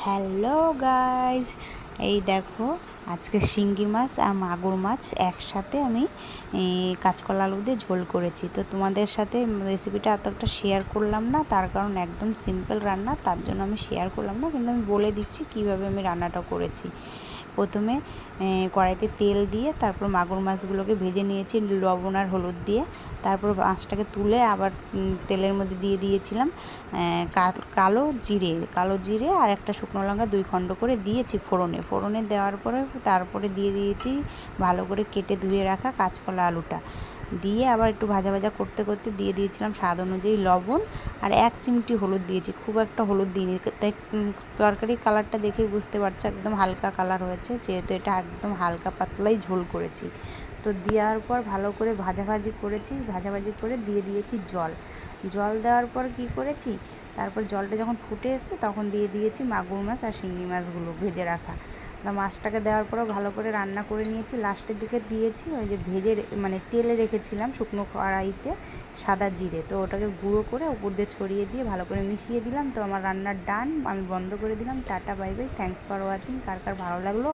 Hello guys, এই দেখো আজকে শিঙ্গি মাছ আর মাগুর মাছ একসাথে আমি কাঁচকলা আলু দিয়ে ঝোল করেছি। তো তোমাদের সাথে রেসিপিটা এতটা শেয়ার করলাম না, তার কারণ একদম সিম্পল রান্না, তার জন্য আমি শেয়ার করলাম না, কিন্তু আমি বলে দিচ্ছি কিভাবে আমি রান্নাটা করেছি। প্রথমে কড়াইতে তেল দিয়ে তারপর মাগুর মাছগুলোকে ভেজে নিয়েছি লবণ আর হলুদ দিয়ে। তারপর মাছটাকে তুলে আবার তেলের মধ্যে দিয়ে দিয়েছিলাম কালো জিরে আর একটা শুকনো লঙ্কা 2 খণ্ড করে দিয়েছি ফোড়নে দেওয়ার পরে তারপরে দিয়ে দিয়েছি ভালো করে কেটে ধুয়ে রাখা কাঁচকলা আলুটা দিয়ে আবার একটু ভাজা ভাজা করতে করতে দিয়ে দিয়েছিলাম স্বাদ অনুযায়ী লবণ আর 1 চিমটি হলুদ দিয়েছি। খুব একটা হলুদ দিইনি, তাই তরকারির কালারটা দেখেই বুঝতে পারছো একদম হালকা কালার হয়েছে, যেহেতু এটা একদম হালকা পাতলাই ঝোল করেছি। তো দেওয়ার পর ভালো করে ভাজাভাজি করে দিয়ে দিয়েছি জল দেওয়ার পর কি করেছি, তারপর জলটা যখন ফুটে এসছে তখন দিয়ে দিয়েছি মাগুর মাছ আর শিঙ্গি মাছগুলো ভেজে রাখা। মাছটাকে দেওয়ার পরেও ভালো করে রান্না করে নিয়েছি। লাস্টের দিকে দিয়েছি ওই যে তেলে রেখেছিলাম শুকনো কড়াইতে সাদা জিরে, তো ওটাকে গুঁড়ো করে উপর দিয়ে ছড়িয়ে দিয়ে ভালো করে মিশিয়ে দিলাম। তো আমার রান্নার ডান, আমি বন্ধ করে দিলাম। Tata bye bye, thanks for watching. কার কার ভালো লাগলো